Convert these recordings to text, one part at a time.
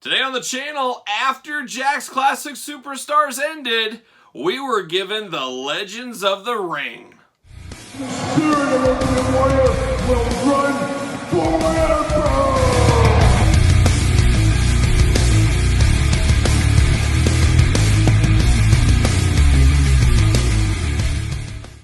Today on the channel, after Jakks Classic Superstars ended, we were given the Legends of the Ring. The spirit of Ultimate Warrior will run forever!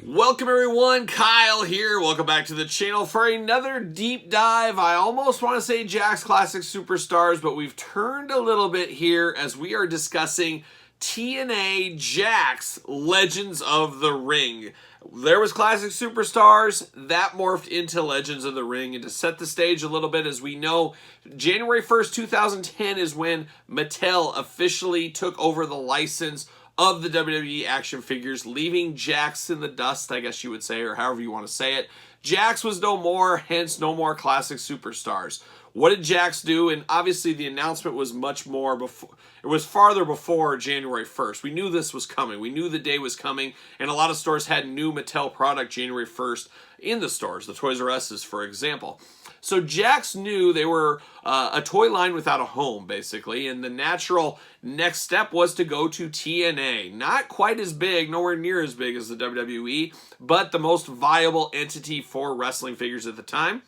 Welcome everyone, Kyle here. Welcome back to the channel for another deep dive. I almost want to say Jakks Classic Superstars, but we've turned a little bit here as we are discussing TNA Jakks Legends of the Ring. There was Classic Superstars, that morphed into Legends of the Ring, and to set the stage a little bit, as we know, January 1st, 2010 is when Mattel officially took over the license of the WWE action figures, leaving Jakks in the dust, I guess you would say, or however you want to say it. Jakks was no more, hence no more Classic Superstars. What did Jakks do? And obviously the announcement was much more before, it was farther before January 1st. We knew this was coming. We knew the day was coming, and a lot of stores had new Mattel product January 1st in the stores, the Toys R Us's, for example. So Jakks knew they were a toy line without a home, basically, and the natural next step was to go to TNA. Not quite as big, nowhere near as big as the WWE, but the most viable entity for wrestling figures at the time.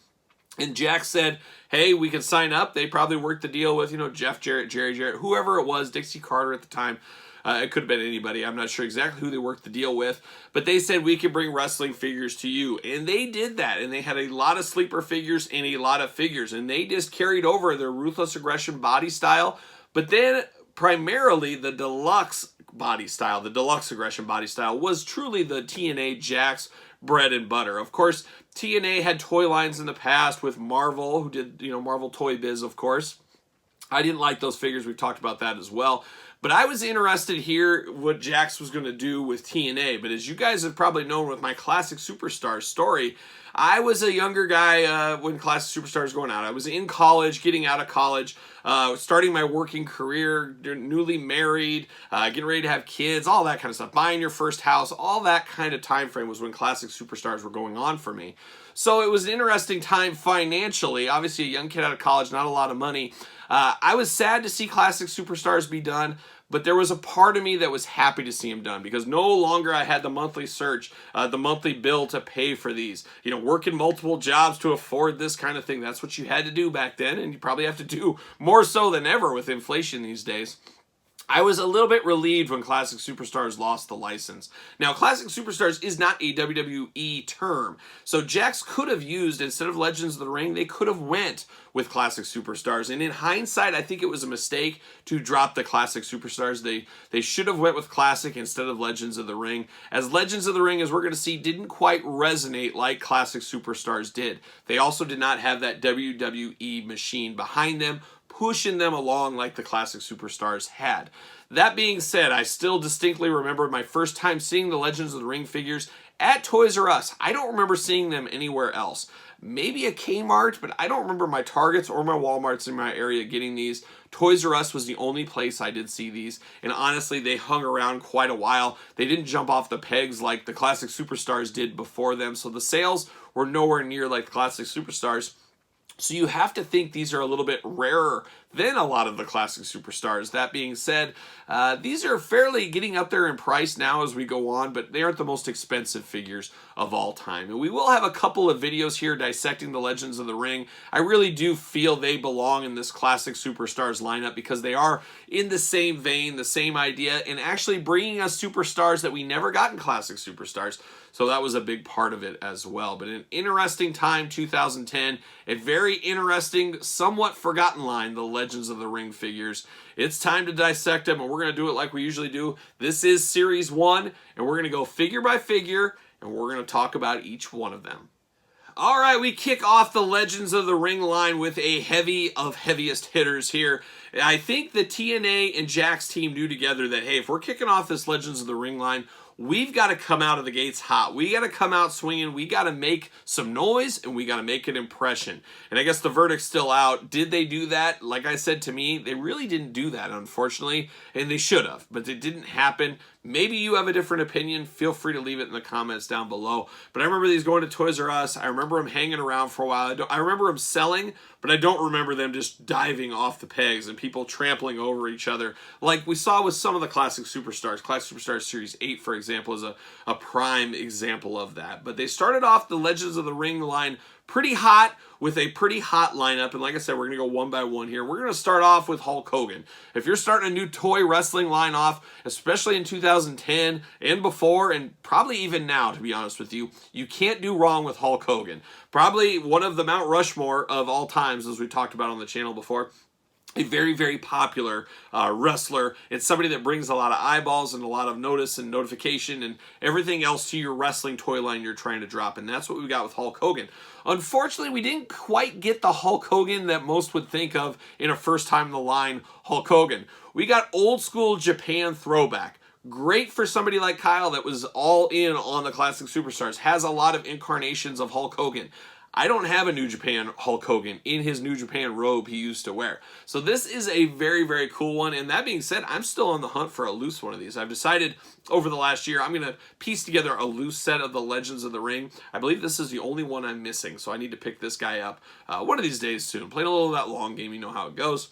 And Jakks said, hey, we can sign up. They probably worked the deal with, Jeff Jarrett, Jarrett, whoever it was, Dixie Carter at the time. It could have been anybody. I'm not sure exactly who they worked the deal with. But they said, we can bring wrestling figures to you. And they did that. And they had a lot of sleeper figures and a lot of figures. And they just carried over their Ruthless Aggression body style. But then primarily the deluxe body style, the Deluxe Aggression body style, was truly the TNA Jakks bread and butter. Of course, TNA had toy lines in the past with Marvel, who did, Marvel Toy Biz, of course. I didn't like those figures. We've talked about that as well. But I was interested here what Jakks was going to do with TNA. But as you guys have probably known with my Classic Superstars story, I was a younger guy when Classic Superstars was going out. I was in college, getting out of college, starting my working career, newly married, getting ready to have kids, all that kind of stuff. Buying your first house, all that kind of time frame was when Classic Superstars were going on for me. So it was an interesting time financially. Obviously, a young kid out of college, not a lot of money. I was sad to see Classic Superstars be done, but there was a part of me that was happy to see them done because no longer I had the monthly search, the monthly bill to pay for these. Working multiple jobs to afford this kind of thing. That's what you had to do back then, and you probably have to do more so than ever with inflation these days. I was a little bit relieved when Classic Superstars lost the license. Now, Classic Superstars is not a WWE term, so Jakks could have used, instead of Legends of the Ring, they could have went with Classic Superstars. And in hindsight, I think it was a mistake to drop the Classic Superstars. They should have went with Classic instead of Legends of the Ring, as Legends of the Ring, as we're going to see, didn't quite resonate like Classic Superstars did. They also did not have that WWE machine behind them, pushing them along like the Classic Superstars had. That being said, I still distinctly remember my first time seeing the Legends of the Ring figures at Toys R Us. I don't remember seeing them anywhere else. Maybe a Kmart, but I don't remember my Targets or my Walmarts in my area getting these. Toys R Us was the only place I did see these, and honestly, they hung around quite a while. They didn't jump off the pegs like the Classic Superstars did before them, so the sales were nowhere near like the Classic Superstars. So you have to think these are a little bit rarer than a lot of the Classic Superstars. That being said, these are fairly getting up there in price now as we go on, but they aren't the most expensive figures of all time. And we will have a couple of videos here dissecting the Legends of the Ring. I really do feel they belong in this Classic Superstars lineup because they are in the same vein, the same idea, and actually bringing us superstars that we never got in Classic Superstars. So that was a big part of it as well. But an interesting time, 2010. A very interesting, somewhat forgotten line, the Legends of the Ring figures. It's time to dissect them, and we're going to do it like we usually do. This is Series 1, and we're going to go figure by figure, and we're going to talk about each one of them. All right, we kick off the Legends of the Ring line with a heavy of heaviest hitters here. I think the TNA and Jakks team knew together that, hey, if we're kicking off this Legends of the Ring line, we've got to come out of the gates hot. We got to come out swinging. We got to make some noise, and we got to make an impression. And I guess the verdict's still out. Did they do that? Like I said, to me, they really didn't do that, unfortunately, and they should have, but it didn't happen. Maybe you have a different opinion. Feel free to leave it in the comments down below. But I remember these going to Toys R Us. I remember them hanging around for a while. I remember them selling, but I don't remember them just diving off the pegs and people trampling over each other like we saw with some of the Classic Superstars. Classic Superstars Series 8, for example, is a prime example of that. But they started off the Legends of the Ring line pretty hot with a pretty hot lineup. And like I said, we're going to go one by one here. We're going to start off with Hulk Hogan. If you're starting a new toy wrestling line off, especially in 2010 and before, and probably even now, to be honest with you, you can't do wrong with Hulk Hogan. Probably one of the Mount Rushmore of all times, as we talked about on the channel before. A very, very popular wrestler. It's somebody that brings a lot of eyeballs and a lot of notice and notification and everything else to your wrestling toy line you're trying to drop. And that's what we got with Hulk Hogan. Unfortunately, we didn't quite get the Hulk Hogan that most would think of in a first time in the line Hulk Hogan. We got old school Japan throwback. Great for somebody like Kyle that was all in on the Classic Superstars. Has a lot of incarnations of Hulk Hogan. I don't have a New Japan Hulk Hogan in his New Japan robe he used to wear. So this is a very, very cool one. And that being said, I'm still on the hunt for a loose one of these. I've decided over the last year, I'm going to piece together a loose set of the Legends of the Ring. I believe this is the only one I'm missing. So I need to pick this guy up one of these days soon. Playing a little of that long game, you know how it goes.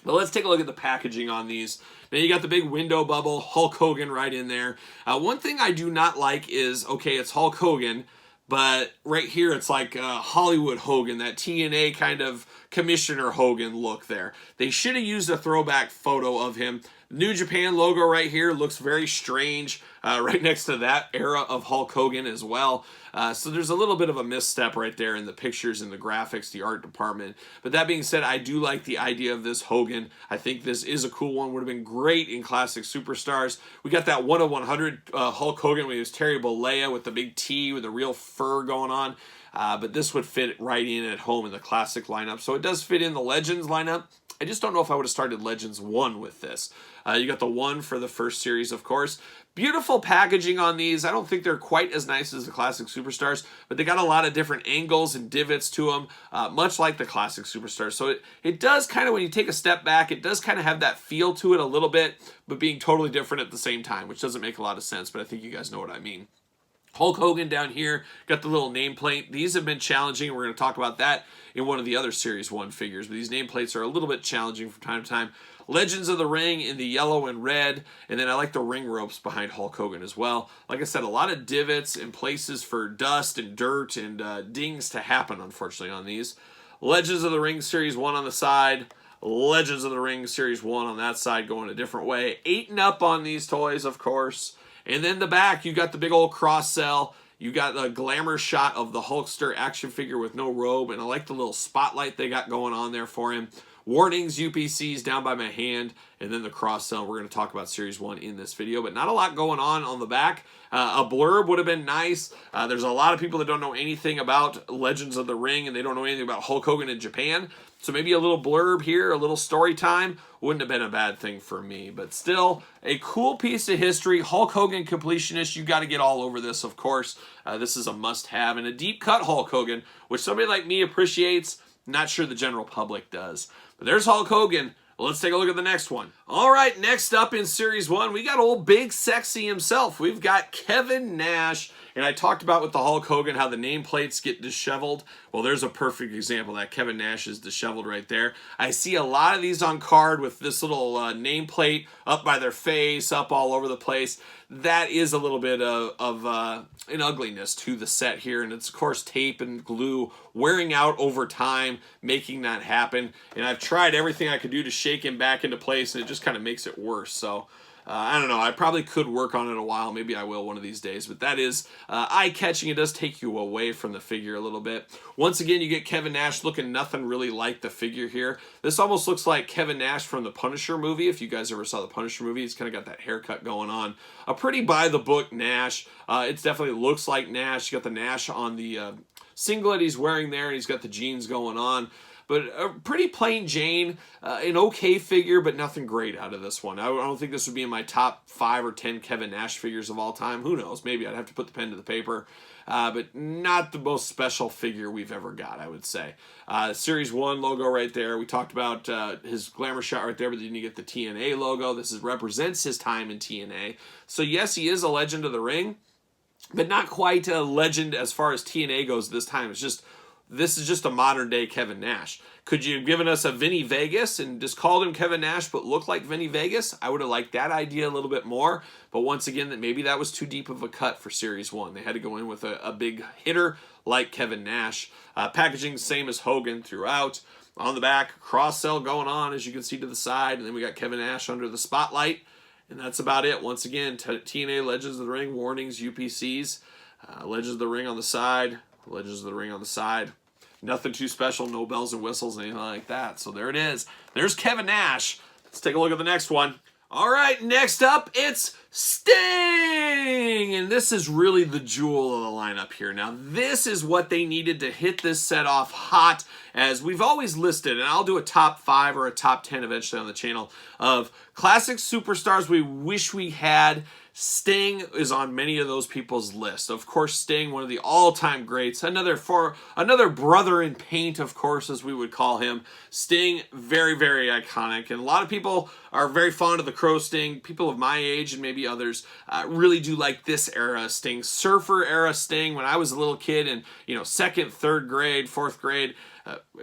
But let's take a look at the packaging on these. Now you got the big window bubble, Hulk Hogan right in there. One thing I do not like is, okay, it's Hulk Hogan, but right here, it's like Hollywood Hogan, that TNA kind of Commissioner Hogan look there. They should have used a throwback photo of him. New Japan logo right here looks very strange, right next to that era of Hulk Hogan as well. So there's a little bit of a misstep right there in the pictures and the graphics, the art department. But that being said, I do like the idea of this Hogan. I think this is a cool one. Would have been great in Classic Superstars. We got that 1 of 100 Hulk Hogan when he was Terry Bollea with the big T with the real fur going on. But this would fit right in at home in the Classic lineup. So it does fit in the Legends lineup. I just don't know if I would have started Legends 1 with this. You got the 1 for the first series, of course. Beautiful packaging on these. I don't think they're quite as nice as the Classic Superstars, but they got a lot of different angles and divots to them, much like the Classic Superstars. So it does kind of, when you take a step back, it does kind of have that feel to it a little bit, but being totally different at the same time, which doesn't make a lot of sense, but I think you guys know what I mean. Hulk Hogan down here, got the little nameplate. These have been challenging. We're going to talk about that in one of the other Series 1 figures, but these nameplates are a little bit challenging from time to time. Legends of the Ring in the yellow and red, and then I like the ring ropes behind Hulk Hogan as well. Like I said, a lot of divots and places for dust and dirt and dings to happen, unfortunately, on these. Legends of the Ring Series 1 on the side. Legends of the Ring Series 1 on that side going a different way. 8 and up on these toys, of course. And then the back, you got the big old cross cell. You got the glamour shot of the Hulkster action figure with no robe. And I like the little spotlight they got going on there for him. Warnings, UPCs down by my hand. And then the cross cell. We're going to talk about Series 1 in this video. But not a lot going on the back. A blurb would have been nice. There's a lot of people that don't know anything about Legends of the Ring. And they don't know anything about Hulk Hogan in Japan. So maybe a little blurb here, a little story time, wouldn't have been a bad thing for me. But still, a cool piece of history. Hulk Hogan completionist, you got to get all over this, of course. This is a must-have. And a deep-cut Hulk Hogan, which somebody like me appreciates. Not sure the general public does. But there's Hulk Hogan. Let's take a look at the next one. All right, next up in Series 1, we got old Big Sexy himself. We've got Kevin Nash. And I talked about with the Hulk Hogan how the nameplates get disheveled. Well, there's a perfect example. That Kevin Nash is disheveled right there. I see a lot of these on card with this little nameplate up by their face, up all over the place. That is a little bit of an ugliness to the set here. And it's, of course, tape and glue wearing out over time, making that happen. And I've tried everything I could do to shake him back into place, and it just kind of makes it worse. So I don't know. I probably could work on it a while. Maybe I will one of these days. But that is eye-catching. It does take you away from the figure a little bit. Once again, you get Kevin Nash looking nothing really like the figure here. This almost looks like Kevin Nash from the Punisher movie. If you guys ever saw the Punisher movie, he's kind of got that haircut going on. A pretty by-the-book Nash. It definitely looks like Nash. You got the Nash on the singlet he's wearing there, and he's got the jeans going on. but a pretty plain Jane, an okay figure, but nothing great out of this one. I don't think this would be in my top 5 or 10 Kevin Nash figures of all time. Who knows? Maybe I'd have to put the pen to the paper. But not the most special figure we've ever got, I would say. Series 1 logo right there. We talked about his glamour shot right there, but then you get the TNA logo. This represents his time in TNA. So yes, he is a legend of the ring, but not quite a legend as far as TNA goes this time. This is just a modern day Kevin Nash. Could you have given us a Vinny Vegas and just called him Kevin Nash but looked like Vinny Vegas? I would have liked that idea a little bit more. But once again, maybe that was too deep of a cut for Series 1. They had to go in with a big hitter like Kevin Nash. Packaging same as Hogan throughout. On the back, cross-sell going on, as you can see to the side. And then we got Kevin Nash under the spotlight. And that's about it. Once again, TNA Legends of the Ring, warnings, UPCs. Legends of the Ring on the side. Legends of the Ring on the side. Nothing too special, no bells and whistles, anything like that. So there it is. There's Kevin Nash. Let's take a look at the next one. All right, next up, it's Sting! And this is really the jewel of the lineup here. Now, this is what they needed to hit this set off hot, as we've always listed, and I'll do a top 5 or a top 10 eventually on the channel, of classic superstars we wish we had. Sting is on many of those people's lists. Of course, Sting, one of the all-time greats. Another brother in paint, of course, as we would call him. Sting, very, very iconic. And a lot of people are very fond of the Crow Sting. People of my age and maybe others really do like this era Sting. Surfer era Sting, when I was a little kid in, 2nd, 3rd grade, 4th grade,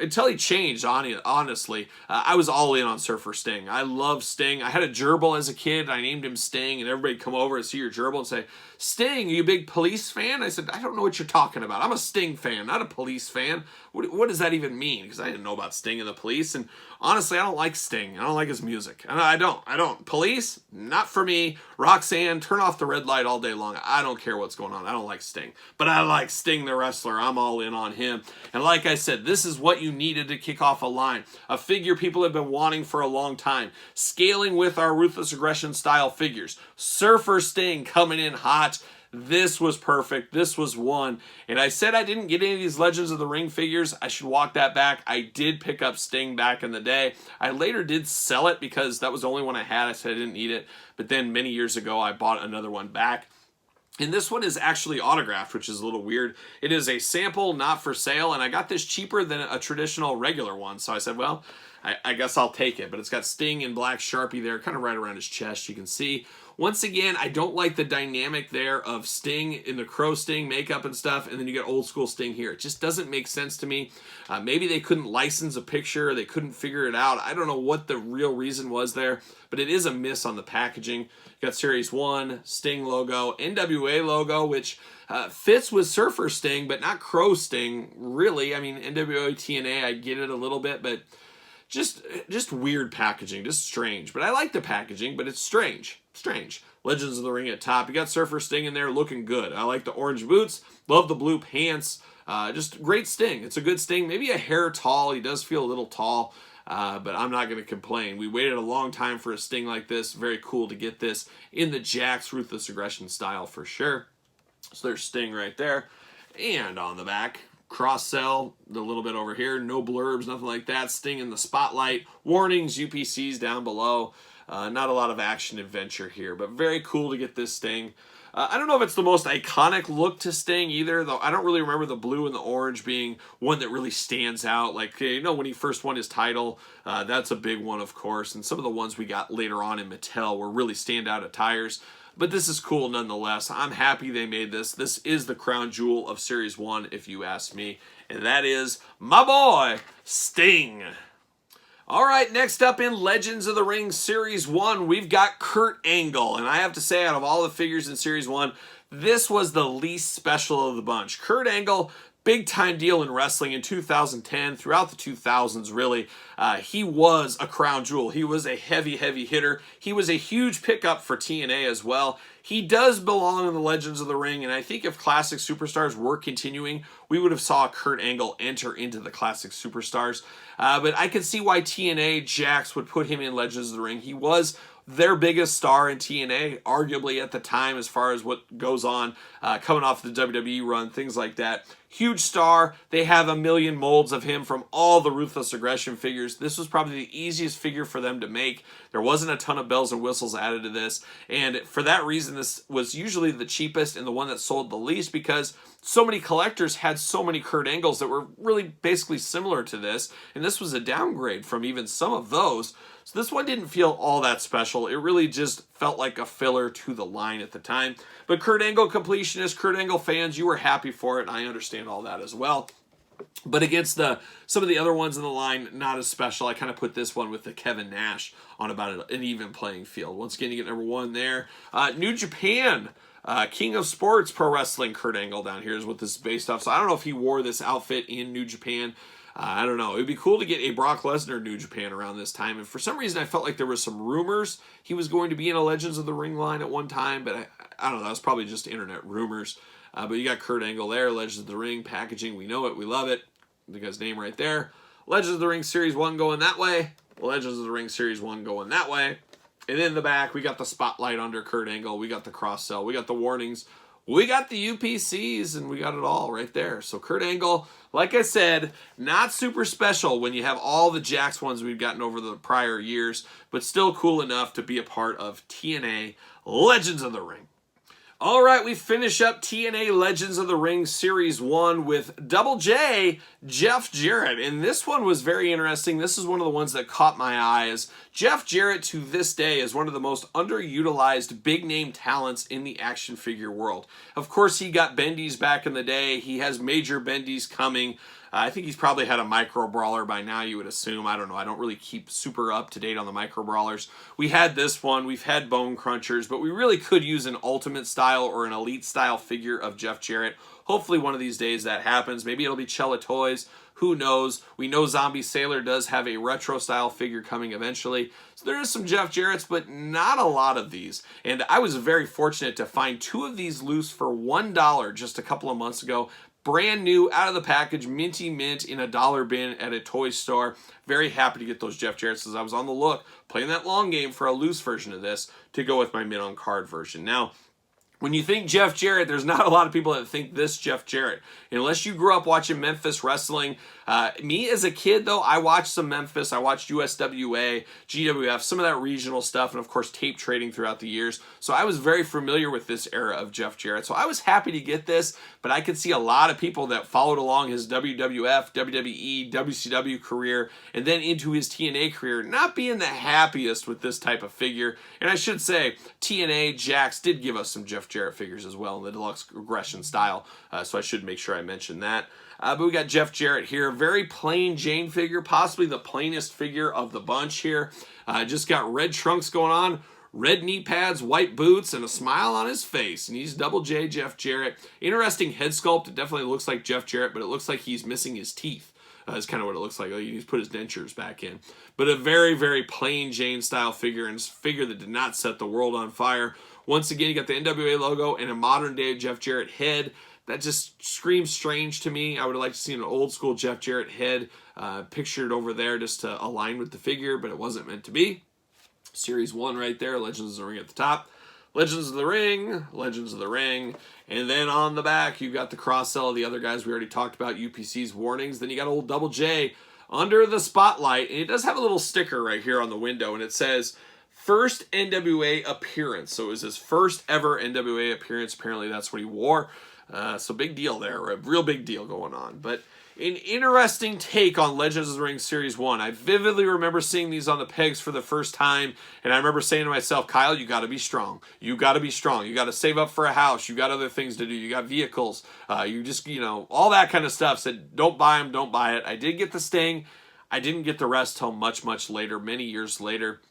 until he changed, honestly, I was all in on Surfer Sting. I love Sting. I had a gerbil as a kid. I named him Sting, and everybody would come over and see your gerbil and say, Sting, are you a big Police fan? I said, I don't know what you're talking about. I'm a Sting fan, not a Police fan. What does that even mean? Because I didn't know about Sting and the Police, and honestly, I don't like Sting. I don't like his music. I don't. Police, not for me. Roxanne, turn off the red light all day long. I don't care what's going on. I don't like Sting. But I like Sting the wrestler. I'm all in on him. And like I said, this is what you needed to kick off a line. A figure people have been wanting for a long time. Scaling with our Ruthless Aggression style figures. Surfer Sting coming in hot. This was perfect. This was one. And I said I didn't get any of these Legends of the Ring figures. I should walk that back. I did pick up Sting back in the day. I later did sell it because that was the only one I had. I said I didn't need it. But then many years ago, I bought another one back. And this one is actually autographed, which is a little weird. It is a sample, not for sale. And I got this cheaper than a traditional regular one. So I said, well, I guess I'll take it. But it's got Sting in black Sharpie there, kind of right around his chest, you can see. Once again, I don't like the dynamic there of Sting in the Crow Sting makeup and stuff, and then you get old school Sting here. It just doesn't make sense to me. Maybe they couldn't license a picture, they couldn't figure it out. I don't know what the real reason was there, but it is a miss on the packaging. You got Series 1, Sting logo, NWA logo, which fits with Surfer Sting, but not Crow Sting, really. I mean, NWA TNA, I get it a little bit, but just weird packaging, just strange. But I like the packaging, but it's strange. Legends of the Ring at top. You got Surfer Sting in there looking good. I like the orange boots. Love the blue pants. Just great Sting. It's a good Sting. Maybe a hair tall. He does feel a little tall. But I'm not going to complain. We waited a long time for a Sting like this. Very cool to get this in the Jakks Ruthless Aggression style for sure. So there's Sting right there. And on the back, cross-sell, a little bit over here. No blurbs, nothing like that. Sting in the spotlight. Warnings, UPCs down below. Not a lot of action adventure here, but very cool to get this Sting. I don't know if it's the most iconic look to Sting either, though I don't really remember the blue and the orange being one that really stands out. Like, when he first won his title, that's a big one, of course. And some of the ones we got later on in Mattel were really standout attires. But this is cool nonetheless. I'm happy they made this. This is the crown jewel of Series 1, if you ask me. And that is my boy, Sting. All right, next up in Legends of the Ring Series 1, we've got Kurt Angle. And I have to say, out of all the figures in Series 1, this was the least special of the bunch. Kurt Angle, big time deal in wrestling in 2010, throughout the 2000s really. He was a crown jewel. He was a heavy hitter. He was a huge pickup for TNA as well. He does belong in the Legends of the Ring, and I think if Classic Superstars were continuing, we would have saw Kurt Angle enter into the Classic Superstars. But I can see why TNA Jakks would put him in Legends of the Ring. He was their biggest star in TNA, arguably at the time as far as what goes on, coming off the WWE run, things like that. Huge star. They have a million molds of him from all the Ruthless Aggression figures. This was probably the easiest figure for them to make. There wasn't a ton of bells and whistles added to this, and for that reason, this was usually the cheapest and the one that sold the least, because so many collectors had so many Kurt Angles that were really basically similar to this, and this was a downgrade from even some of those. So this one didn't feel all that special. It really just felt like a filler to the line at the time. But Kurt Angle completionists, Kurt Angle fans, you were happy for it, and I understand all that as well. But against some of the other ones in the line, not as special. I kind of put this one with the Kevin Nash on about an even playing field. Once again, you get number one there. New Japan, King of Sports Pro Wrestling, Kurt Angle down here is what this is based off. So I don't know if he wore this outfit in New Japan. I don't know. It would be cool to get a Brock Lesnar New Japan around this time. And for some reason, I felt like there was some rumors he was going to be in a Legends of the Ring line at one time. But I don't know. That was probably just internet rumors. But you got Kurt Angle there. Legends of the Ring packaging. We know it. We love it. The guy's name right there. Legends of the Ring Series 1 going that way. Legends of the Ring Series 1 going that way. And in the back, we got the spotlight under Kurt Angle. We got the cross sell. We got the warnings. We got the UPCs, and we got it all right there. So Kurt Angle, like I said, not super special when you have all the Jakks ones we've gotten over the prior years, but still cool enough to be a part of TNA Legends of the Ring. All right, we finish up TNA Legends of the Ring Series 1 with Double J, Jeff Jarrett. And this one was very interesting. This is one of the ones that caught my eyes. Jeff Jarrett, to this day, is one of the most underutilized big-name talents in the action figure world. Of course, he got bendies back in the day. He has major bendies coming. I think he's probably had a micro brawler by now, you would assume. I don't know. I don't really keep super up to date on the micro brawlers. We had this one. We've had bone crunchers, but we really could use an ultimate style or an elite style figure of Jeff Jarrett. Hopefully one of these days that happens. Maybe it'll be Cella Toys. Who knows? We know Zombie Sailor does have a retro style figure coming eventually. So there is some Jeff Jarretts, but not a lot of these. And I was very fortunate to find two of these loose for $1 just a couple of months ago. Brand new, out of the package, minty mint in a dollar bin at a toy store. Very happy to get those Jeff Jarretts as I was on the look, playing that long game for a loose version of this to go with my mint on card version. Now, when you think Jeff Jarrett, there's not a lot of people that think this Jeff Jarrett. Unless you grew up watching Memphis wrestling. Me as a kid, though, I watched some Memphis. I watched USWA, GWF, some of that regional stuff, and of course tape trading throughout the years. So I was very familiar with this era of Jeff Jarrett. So I was happy to get this, but I could see a lot of people that followed along his WWF, WWE, WCW career, and then into his TNA career, not being the happiest with this type of figure. And I should say, TNA, Jakks did give us some Jeff Jarrett figures as well in the deluxe aggression style, so I should make sure I mention that. But we got Jeff Jarrett here, very plain Jane figure, possibly the plainest figure of the bunch here. Just got red trunks going on, red knee pads, white boots, and a smile on his face. And he's Double J Jeff Jarrett. Interesting head sculpt. It definitely looks like Jeff Jarrett, but it looks like he's missing his teeth. That's kind of what it looks like. He's put his dentures back in. But a very, very plain Jane style figure, and a figure that did not set the world on fire. Once again, you got the NWA logo and a modern day Jeff Jarrett head. That just screams strange to me. I would have liked to see an old school Jeff Jarrett head pictured over there just to align with the figure, but it wasn't meant to be. Series 1 right there, Legends of the Ring at the top. Legends of the Ring, Legends of the Ring. And then on the back, you've got the cross-sell of the other guys we already talked about, UPC's warnings. Then you got old Double J under the spotlight. And it does have a little sticker right here on the window, and it says, first NWA appearance. So it was his first ever NWA appearance. Apparently that's what he wore. So big deal there, a real big deal going on. But an interesting take on Legends of the Ring Series 1. I vividly remember seeing these on the pegs for the first time, and I remember saying to myself, Kyle, you got to be strong. You got to be strong. You got to save up for a house. You got other things to do. You got vehicles. You just, all that kind of stuff. Said, don't buy them, don't buy it. I did get the Sting. I didn't get the rest till much, much later, many years later.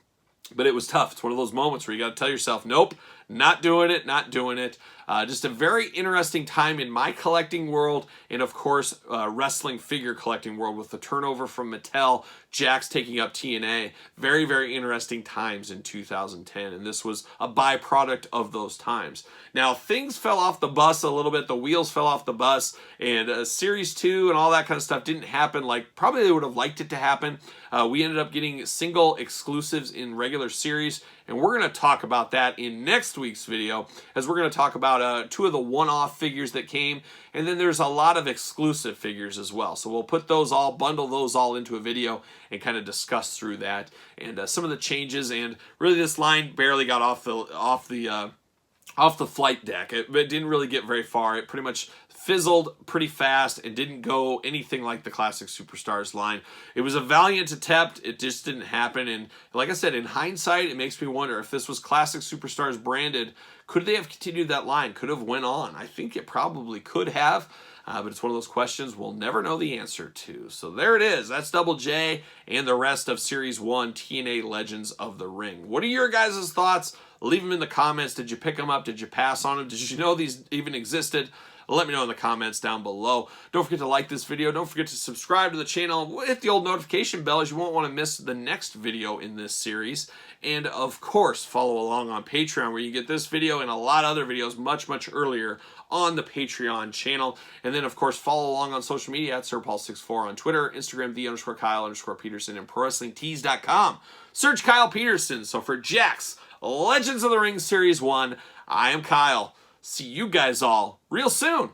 But it was tough. It's one of those moments where you got to tell yourself, nope, Not doing it, not doing it. Just a very interesting time in my collecting world, and of course, wrestling figure collecting world with the turnover from Mattel, Jakks taking up TNA. Very, very interesting times in 2010, and this was a byproduct of those times. Now, things fell off the bus a little bit. The wheels fell off the bus, and Series 2 and all that kind of stuff didn't happen like probably they would have liked it to happen. We ended up getting single exclusives in regular series, and we're going to talk about that in next week's video, as we're going to talk about 2 of the one-off figures that came, and then there's a lot of exclusive figures as well. So we'll put those all, bundle those all into a video and kind of discuss through that and some of the changes. And really, this line barely got off the flight deck. It didn't really get very far. It pretty much fizzled pretty fast and didn't go anything like the Classic Superstars line. It was a valiant attempt. It just didn't happen. And like I said, in hindsight, it makes me wonder if this was Classic Superstars branded, could they have continued that line? Could have went on? I think it probably could have. But it's one of those questions we'll never know the answer to. So there it is. That's Double J and the rest of Series 1 TNA Legends of the Ring. What are your guys' thoughts? Leave them in the comments. Did you pick them up? Did you pass on them? Did you know these even existed? Let me know in the comments down below. Don't forget to like this video. Don't forget to subscribe to the channel. Hit the old notification bell, as you won't want to miss the next video in this series. And of course, follow along on Patreon, where you get this video and a lot of other videos much, much earlier on the Patreon channel. And then, of course, follow along on social media at SirPaul64 on Twitter, Instagram, _Kyle_Peterson, and ProWrestlingTees.com. Search Kyle Peterson. So for Jakks Legends of the Ring Series 1, I am Kyle. See you guys all real soon.